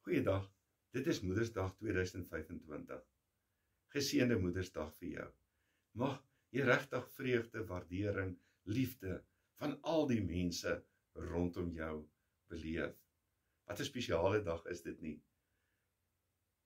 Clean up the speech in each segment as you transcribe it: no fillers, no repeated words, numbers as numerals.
Goeiedag, dit is Moedersdag 2025. Geseënde Moedersdag vir jou. Mag jy regtig vreugde, waardering, liefde van al die mense rondom jou beleef. Wat 'n spesiale dag is dit nie?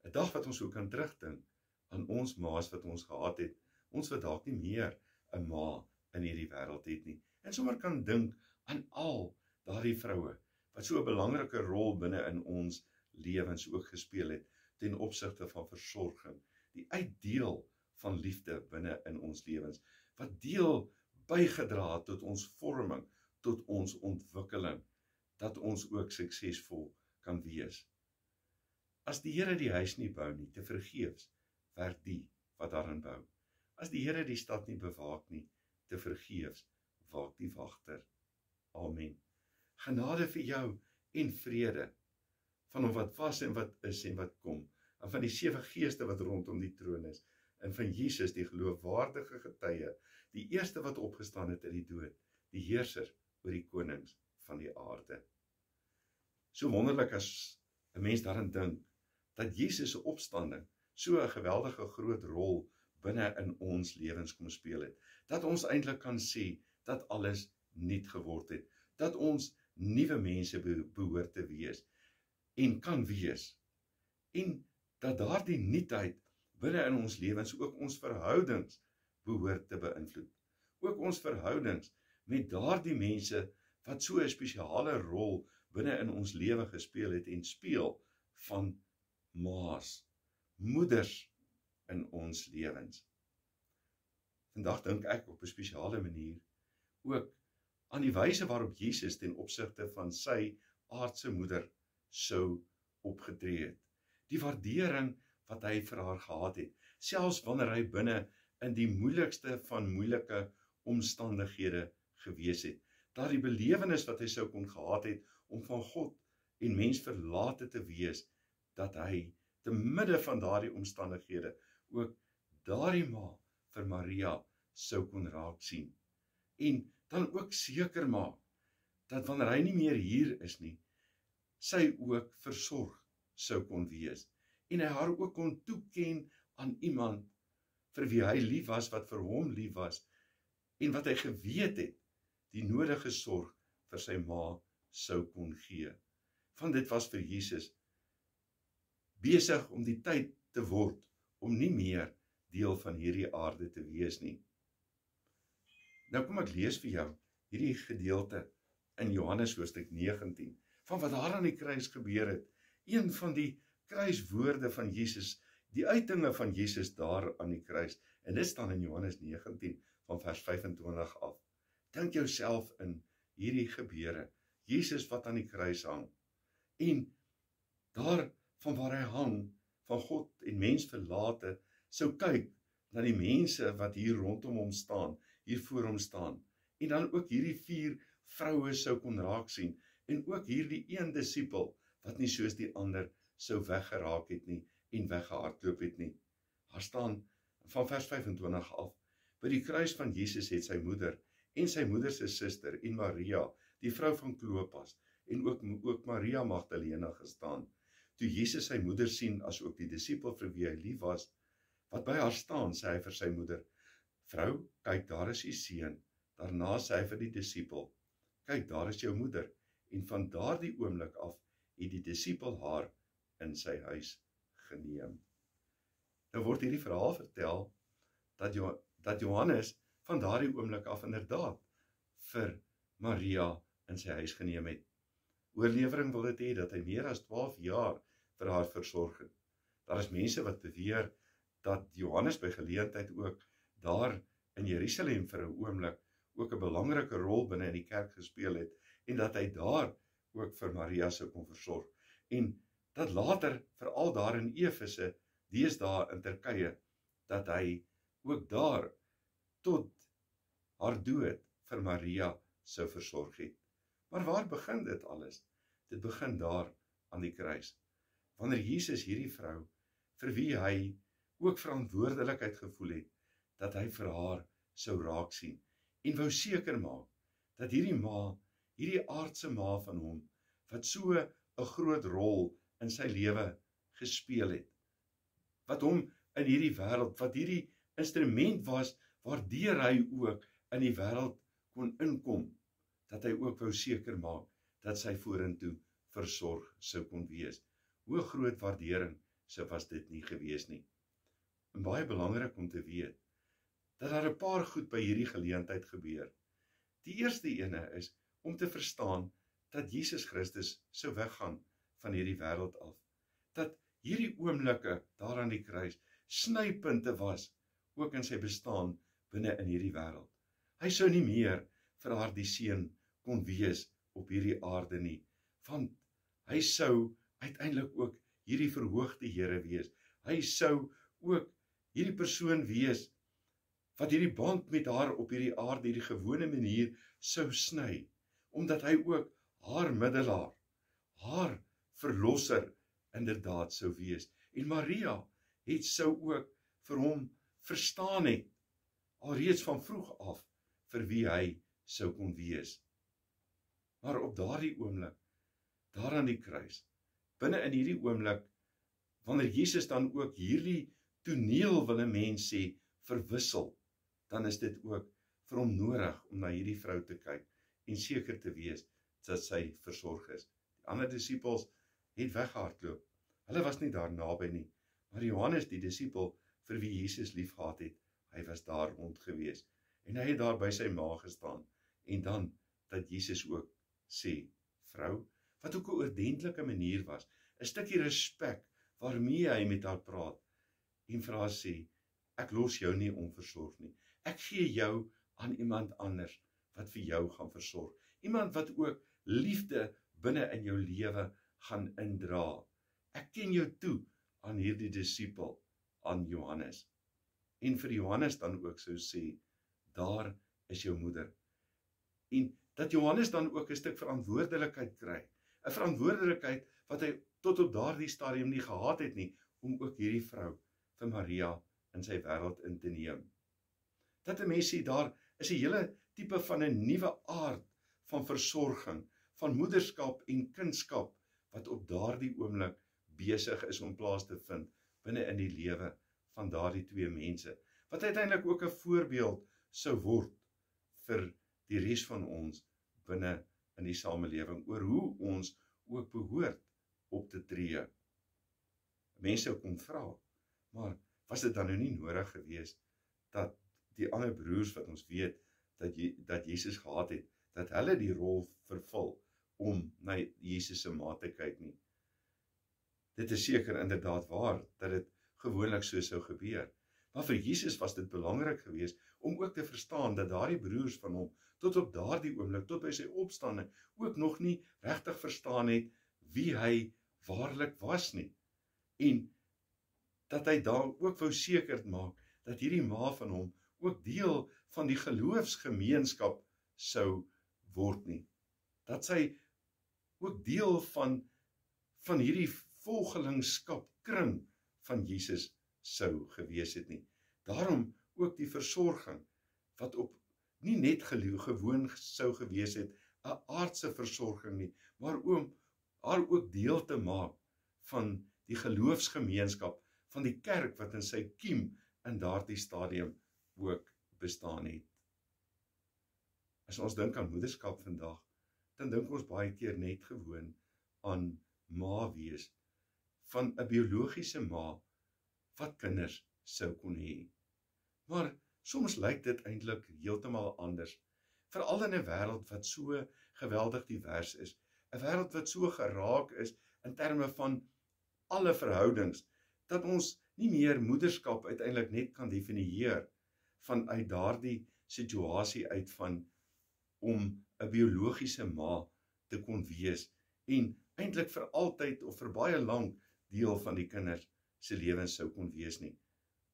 'n Dag wat ons ook kan terugdink aan ons ma's wat ons gehad het, ons wat dalk nie meer 'n ma in hierdie wêreld het nie. En sommer kan dink aan al daardie vroue wat so 'n belangrike rol binne in ons lewens ook gespeel het ten opsigte van versorging, die uitdeel van liefde binne in ons lewens, wat deel bygedra het tot ons vorming, tot ons ontwikkeling, dat ons ook suksesvol kan wees. As die Here die huis nie bou nie, te vergeefs werk die wat daarin bou. As die Here die stad nie bewaak nie, te vergeefs waak die wagter. Amen. Genade vir jou en vrede van hom wat was en wat is en wat kom, en van die 7 geeste wat rondom die troon is, en van Jesus, die geloofwaardige getuie, die eerste wat opgestaan het uit die dood, die heerser oor die konings van die aarde. So wonderlik as 'n mens daarin dink, dat Jesus se opstanding so 'n geweldige groot rol binne in ons lewens kom speel het, dat ons eintlik kan sê, dat alles nuut geword het, dat ons nuwe mense behoort te wees, en kan wees, en dat daardie nuutheid binne in ons lewens ook ons verhoudings behoort te beïnvloed. Ook ons verhoudings met daardie mense wat so 'n spesiale rol binne in ons lewe gespeel het en speel, van ma's, moeders in ons lewens. Vandag dink ek op 'n spesiale manier ook aan die wyse waarop Jesus ten opsigte van sy aardse moeder sou opgetree het. Die waardering wat hy vir haar gehad het, selfs wanneer hy binne in die moeilikste van moeilike omstandighede gewees het. Daardie belewenis wat hy sou kon gehad het om van God en mens verlate te wees, dat hy te midde van daardie omstandighede ook daardie ma vir Maria sou kon raak sien. En dan ook seker maak dat wanneer hy nie meer hier is nie, sy ook versorg sou kon wees. En hy haar ook kon toeken aan iemand vir wie hy lief was, wat vir hom lief was, en wat hy geweet het, die nodige sorg vir sy ma sou kon gee. Van dit was vir Jesus besig om die tyd te word, om nie meer deel van hierdie aarde te wees nie. Nou kom ek lees vir jou hierdie gedeelte in Johannes hoofstuk 19, van wat daar aan die kruis gebeur het, een van die kruiswoorde van Jesus, die uitinge van Jesus daar aan die kruis, en dit staan in Johannes 19, van vers 25 af. Dink jouself in hierdie gebeure, Jesus wat aan die kruis hang, en daar van waar hy hang, van God en mens verlate, sou kyk na die mense wat hier rondom hom staan, hier voor hom staan, en dan ook hierdie 4 vroue sou kon raak sien, en ook hierdie een disipel, wat nie soos die ander sou weggeraak het nie, en weggehardloop het nie. Daar staan van vers 25 af, by die kruis van Jesus het sy moeder, en sy moeder se suster, en Maria, die vrou van Klopas, en ook Maria Magdalena gestaan. Toe Jesus sy moeder sien, as ook die disipel vir wie hy lief was, wat by haar staan, sê hy vir sy moeder, vrou, kyk, daar is die seun. Daarna sê hy vir die disipel, kyk, daar is jou moeder. En van daardie oomblik af het die disipel haar in sy huis geneem. Nou word hierdie verhaal vertel dat Johannes van daardie oomblik af inderdaad vir Maria in sy huis geneem het. Oorlewering wil dit hê dat hy meer as 12 jaar vir haar versorg het. Daar is mense wat beweer dat Johannes by geleentheid ook daar in Jerusalem vir 'n oomblik ook 'n belangrike rol binne in die kerk gespeel het, en dat hy daar ook vir Maria sou kon versorg. En dat later, veral daar in Efese, deesdae in Turkye, dat hy ook daar tot haar dood vir Maria sou versorg het. Maar waar begin dit alles? Dit begin daar aan die kruis. Wanneer Jesus hierdie vrou, vir wie hy ook verantwoordelikheid gevoel het, dat hy vir haar sou raak sien, en wou seker maak, dat hierdie ma, hierdie aardse ma van hom, wat so 'n groot rol in sy lewe gespeel het. Wat hom in hierdie wêreld, wat hierdie instrument was, waardeur hy ook in die wêreld kon inkom, dat hy ook wou seker maak, dat sy vorentoe versorg sou kon wees. Hoe groot waardering sou was dit nie gewees nie. En baie belangrik om te weet, dat daar 'n paar goed by hierdie geleentheid gebeur. Die eerste ene is, om te verstaan, dat Jesus Christus sou weggaan van hierdie wêreld af. Dat hierdie oomblikke daar aan die kruis snypunte was, ook in sy bestaan binne in hierdie wêreld. Hy sou nie meer vir haar die seun kon wees op hierdie aarde nie, want hy sou uiteindelik ook hierdie verhoogde Here wees. Hy sou ook hierdie persoon wees, wat hierdie band met haar op hierdie aarde, hierdie gewone manier sou sny, omdat hy ook haar middelaar, haar verlosser inderdaad sou wees. En Maria sou ook vir hom verstaan het, alreeds van vroeg af, vir wie hy sou kon wees. Maar op daardie oomblik, daar aan die kruis, binne in hierdie oomblik, wanneer Jesus dan ook hierdie toneel, wil 'n mens sê, verwissel, dan is dit ook vir hom nodig om na hierdie vrou te kyk en seker te wees dat sy versorg is. Die ander disippels het weggehardloop. Hulle was nie daar naby nie, maar Johannes, die disipel vir wie Jesus liefgehad het, hy was daar rond gewees. En hy het daar by sy ma gestaan. En dan dat Jesus ook sê, vrou, wat ook 'n oordentlike manier was, 'n stukkie respek waarmee hy met haar praat en vir haar sê, ek los jou nie onversorg nie. Ek gee jou aan iemand anders wat vir jou gaan versorg. Iemand wat ook liefde binne in jou lewe gaan indra. Ek ken jou toe aan hierdie disipel, aan Johannes. En vir Johannes dan ook sou sê, daar is jou moeder. En dat Johannes dan ook 'n stuk verantwoordelikheid kry. 'n Verantwoordelikheid wat hy tot op daardie stadium nie gehad het nie, om ook hierdie vrou vir Maria in sy wêreld in te neem. Dat 'n mens sê, daar is 'n hele tipe van 'n nuwe aard van versorging, van moederskap en kindskap, wat op daardie oomblik besig is om plaas te vind binne in die lewe van daardie twee mense, wat uiteindelik ook 'n voorbeeld sou word vir die res van ons binne in die samelewing, oor hoe ons ook behoort op te tree. Mense kon vra, maar was dit dan nou nie nodig gewees dat die ander broers wat ons weet dat Jesus gehad het, dat hulle die rol vervul om na Jesus se ma te kyk nie? Dit is seker inderdaad waar dat dit gewoonlik so sou gebeur. Maar vir Jesus was dit belangrik geweest om ook te verstaan dat daardie broers van hom tot op daardie oomblik, tot by sy opstanding, ook nog nie regtig verstaan het wie hy waarlik was nie. En dat hy daar ook wou seker maak dat hierdie ma van hom ook deel van die geloofsgemeenskap sou word nie. Dat sy ook deel van hierdie volgelingskap kring van Jesus sou gewees het nie. Daarom ook die versorging, wat op nie net gewoon sou gewees het, 'n aardse versorging nie, maar om haar ook deel te maak van die geloofsgemeenskap, van die kerk wat in sy kiem in daardie stadium ook bestaan het. As ons dink aan moederskap vandag, dan dink ons baie keer net gewoon aan ma wees, van 'n biologiese ma wat kinders sou kon hê. Maar soms lyk dit eintlik heeltemal anders, veral in 'n wêreld wat so geweldig divers is, 'n wêreld wat so geraak is in terme van alle verhoudings, dat ons nie meer moederskap uiteindelik net kan definieer vanuit daardie situasie uit van om 'n biologiese ma te kon wees en eintlik vir altyd of vir baie lank deel van die kinders se lewens sou kon wees nie.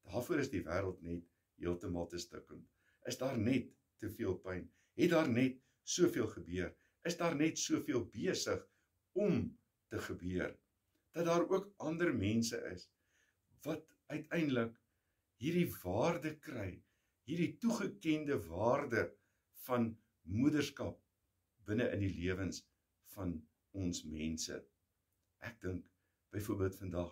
Daarvoor is die wêreld net heeltemal te stikkend. Is daar net te veel pyn? Het daar net soveel gebeur? Is daar net soveel besig om te gebeur? Dat daar ook ander mense is wat uiteindelik hierdie waarde kry, hierdie toegekende waarde van moederskap binne in die lewens van ons mense. Ek dink byvoorbeeld vandag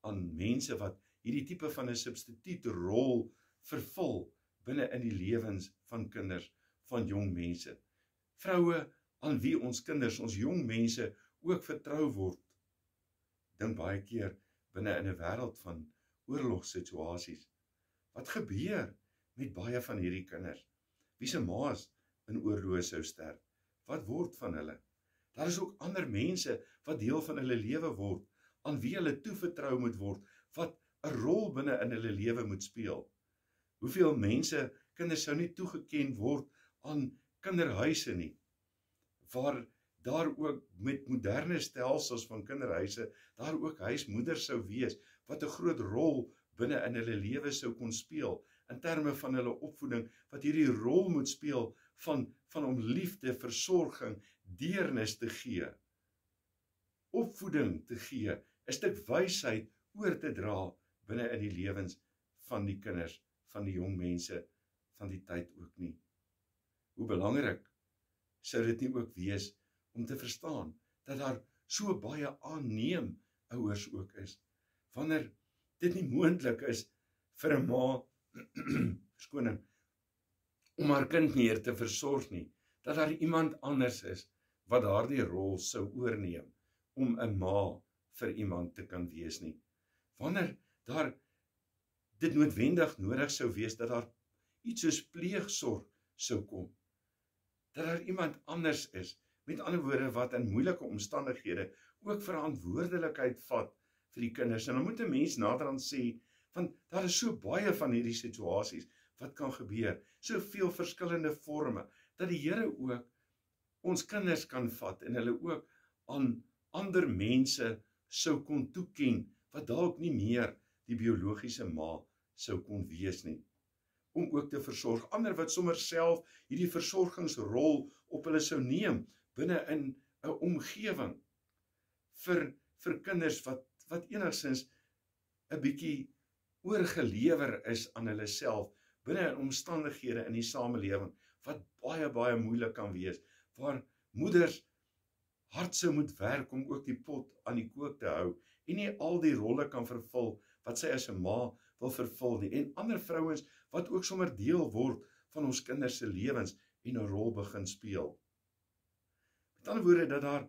aan mense wat hierdie tipe van 'n substituutrol vervul binne in die lewens van kinders, van jong mense. Vroue aan wie ons kinders, ons jong mense ook vertrou word. Dink baie keer binne in 'n wêreld van oorlogssituasies. Wat gebeur met baie van hierdie kinders? Wie se ma's in oorloë sou sterf? Wat word van hulle? Daar is ook ander mense wat deel van hulle lewe word, aan wie hulle toevertrou moet word, wat 'n rol binne in hulle lewe moet speel. Hoeveel mense, kinders sou nie toegeken word aan kinderhuise nie, waar daar ook met moderne stelsels van kinderhuise, daar ook huismoeders sou wees, wat 'n groot rol binne in hulle lewe sou kon speel, in terme van hulle opvoeding, wat hierdie rol moet speel van om liefde, versorging, deernis te gee, opvoeding te gee, 'n stuk wysheid oor te dra binne in die lewens van die kinders, van die jong mense van die tyd ook nie. Hoe belangrik sou dit nie ook wees om te verstaan dat daar so baie aanneem ouers ook is, wanneer dit nie moontlik is vir 'n ma verskoning om haar kind meer te versorg nie, dat daar iemand anders is wat daardie rol sou oorneem om 'n ma vir iemand te kan wees nie. Wanneer daar dit noodwendig nodig sou wees dat daar iets soos pleegsorg sou kom, dat daar iemand anders is, met ander woorde wat in moeilike omstandighede ook verantwoordelikheid vat vir die kinders. En dan moet 'n mens naderhand sê, want daar is so baie van hierdie situasies wat kan gebeur, soveel verskillende forme, dat die Here ook ons kinders kan vat en hulle ook aan ander mense sou kon toeken, wat dalk nie meer die biologiese ma sou kon wees nie, om ook te versorg. Ander wat sommer self hierdie versorgingsrol op hulle sou neem, binne in 'n omgewing, vir kinders wat enigstens 'n bietjie oorgelewer is aan hulle self, binne in omstandighede in die samelewing, wat baie moeilik kan wees, waar moeders hard sou moet werk om ook die pot aan die kook te hou, en nie al die rolle kan vervul, wat sy as 'n ma wil vervul nie, en ander vrouens, wat ook sommer deel word van ons kinders se lewens, en 'n rol begin speel. Met ander woorde,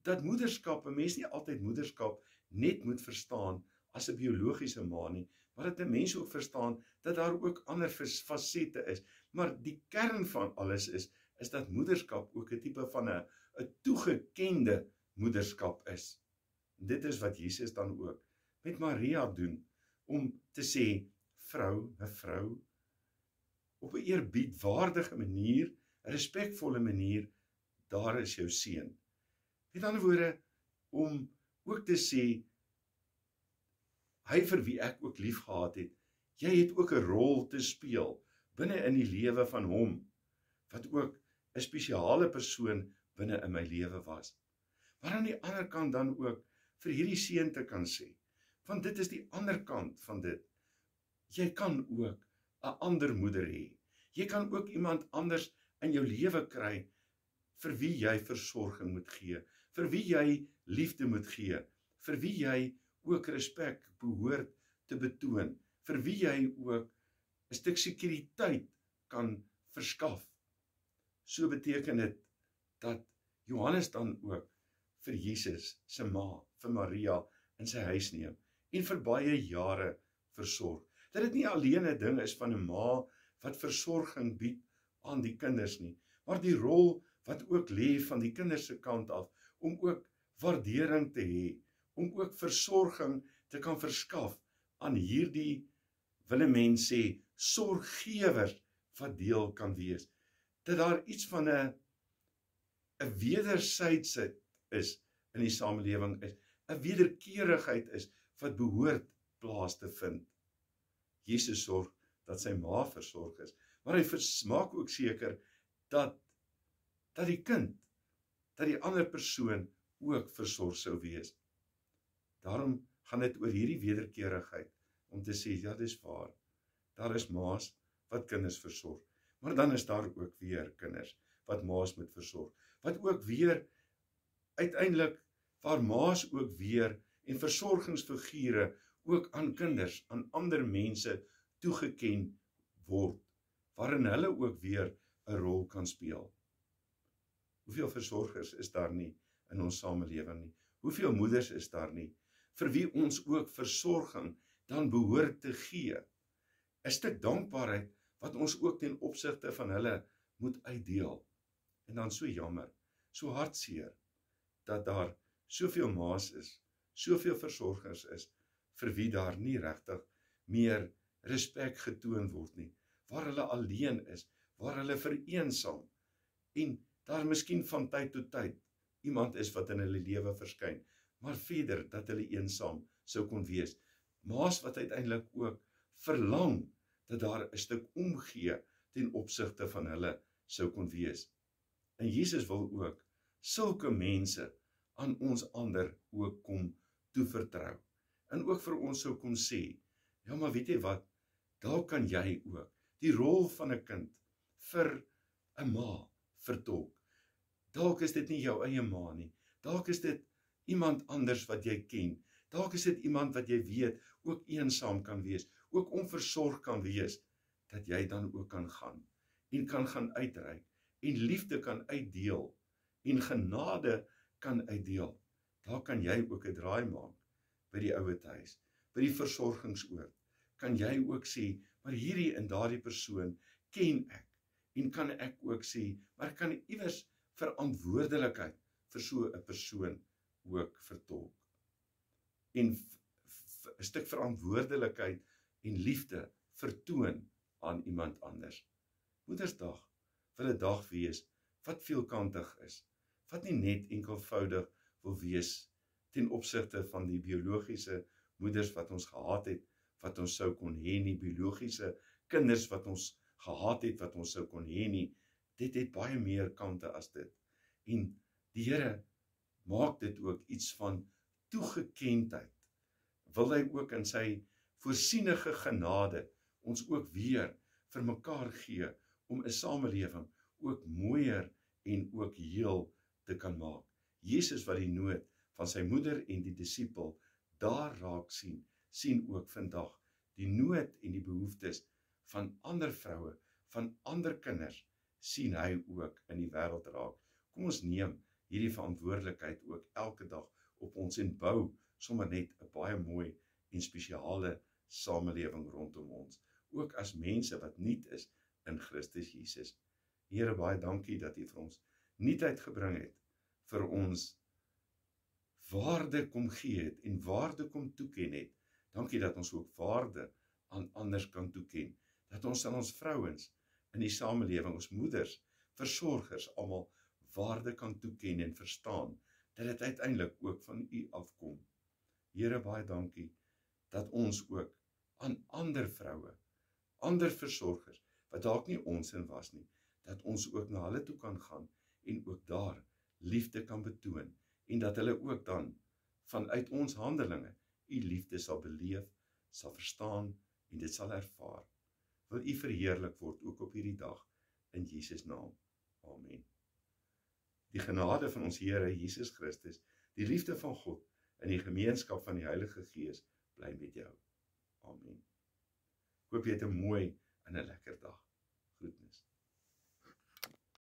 dat moederskap, 'n mens nie altyd moederskap net moet verstaan as 'n biologiese ma nie, maar dat 'n mens ook verstaan, dat daar ook ander fasette is, maar die kern van alles is dat moederskap ook 'n tipe van 'n toegekende moederskap is. En dit is wat Jesus dan ook met Maria doen, om te sê, mevrou, op 'n eerbiedwaardige manier, 'n respekvolle manier, daar is jou seun. Met ander woorde, om ook te sê, hy vir wie ek ook lief gehad het, jy het ook 'n rol te speel, binne in die lewe van hom, wat ook 'n spesiale persoon binne in my lewe was. Maar aan die ander kant dan ook, vir hierdie seun te kan sê, want dit is die ander kant van dit, jy kan ook 'n ander moeder hê, jy kan ook iemand anders in jou lewe kry, vir wie jy versorging moet gee, vir wie jy liefde moet gee, vir wie jy ook respek behoort te betoon, vir wie jy ook 'n stuk sekuriteit kan verskaf. So beteken dit dat Johannes dan ook vir Jesus se ma, vir Maria, in sy huis neem, en vir baie jare versorg. Dat dit nie alleen 'n ding is van 'n ma wat versorging bied aan die kinders nie, maar die rol wat ook lê van die kinders se kant af, om ook waardering te hê, om ook versorging te kan verskaf aan hierdie, wil 'n mens sê, sorggewers wat deel kan wees. Dat daar iets van 'n wederwysheid is in die samelewing, is 'n wederkerigheid is wat behoort plaas te vind. Jesus sorg dat sy ma versorg is, maar hy maak ook seker dat die kind, dat die ander persoon ook versorg sou wees. Daarom gaan dit oor hierdie wederkerigheid, om te sê, ja, dis waar, daar is ma's wat kinders versorg, maar dan is daar ook weer kinders wat ma's moet versorg, wat ook weer uiteindelik, waar ma's ook weer en versorgingsfigure ook aan kinders, aan ander mense toegeken word, waarin hulle ook weer 'n rol kan speel. Hoeveel versorgers is daar nie in ons samelewing nie? Hoeveel moeders is daar nie, vir wie ons ook versorging dan behoort te gee? 'n Stuk dankbaarheid wat ons ook ten opsigte van hulle moet uitdeel. En dan so jammer, so hartseer, dat daar soveel ma's is, soveel versorgers is, vir wie daar nie regtig meer respek getoon word nie, waar hulle alleen is, waar hulle vereensaam, en daar miskien van tyd tot tyd iemand is wat in hulle lewe verskyn, maar verder dat hulle eensaam sou kon wees. Ma's wat uiteindelik ook verlang dat daar 'n stuk omgee ten opsigte van hulle sou kon wees. En Jesus wil ook sulke mense aan ons ander ook kom toevertrou. En ook vir ons sou kon sê, ja maar weet jy wat, dalk kan jy ook die rol van 'n kind vir 'n ma vertolk. Dalk is dit nie jou eie ma nie, dalk is dit iemand anders wat jy ken, dalk is dit iemand wat jy weet ook eensaam kan wees, ook onversorg kan wees, dat jy dan ook kan gaan, en kan gaan uitreik, en liefde kan uitdeel, en genade kan uitdeel. Daar kan jy ook 'n draai maak by die ouete huis, by die versorgingsoord. Kan jy ook sê, maar hierdie en daardie persoon ken ek, en kan ek ook sê, maar kan iewers verantwoordelikheid vir so 'n persoon ook vertolk. En 'n stuk verantwoordelikheid en liefde vertoon aan iemand anders. Moedersdag wil 'n dag wees wat veelkantig is, wat nie net enkelvoudig wil wees ten opsigte van die biologiese moeders wat ons gehad het, wat ons sou kon hê nie, biologiese kinders wat ons gehad het, wat ons sou kon hê nie. Dit het baie meer kante as dit. En die Here maak dit ook iets van toegekendheid. Wil hy ook in sy voorsienige genade ons ook weer vir mekaar gee om 'n samelewing ook mooier en ook heel te kan maak. Jesus wat die nood van sy moeder en die disipel daar raak sien ook vandag die nood en die behoeftes van ander vroue, van ander kinders, sien hy ook in die wêreld raak. Kom ons neem hierdie verantwoordelikheid ook elke dag op ons en bou sommer net 'n baie mooi en spesiale samelewing rondom ons, ook as mense wat nuut is in Christus Jesus. Here, baie dankie dat U vir ons nuutheid gebring het, vir ons waarde kom gee het en waarde kom toeken het. Dankie dat ons ook waarde aan anders kan toeken, dat ons aan ons vrouens in die samelewing, ons moeders, versorgers, almal waarde kan toeken en verstaan, dat dit uiteindelik ook van U afkom. Here, baie dankie, dat ons ook aan ander vroue, ander versorgers, wat dalk nie ons in was nie, dat ons ook na hulle toe kan gaan, en ook daar liefde kan betoon, en dat hulle ook dan, vanuit ons handelinge, U liefde sal beleef, sal verstaan, en dit sal ervaar. Wil U verheerlik word ook op hierdie dag, in Jesus naam. Amen. Die genade van ons Here Jesus Christus, die liefde van God, en die gemeenskap van die Heilige Gees, bly met jou. Amen. Ek hoop jy het 'n mooi en 'n lekker dag. Groetnis.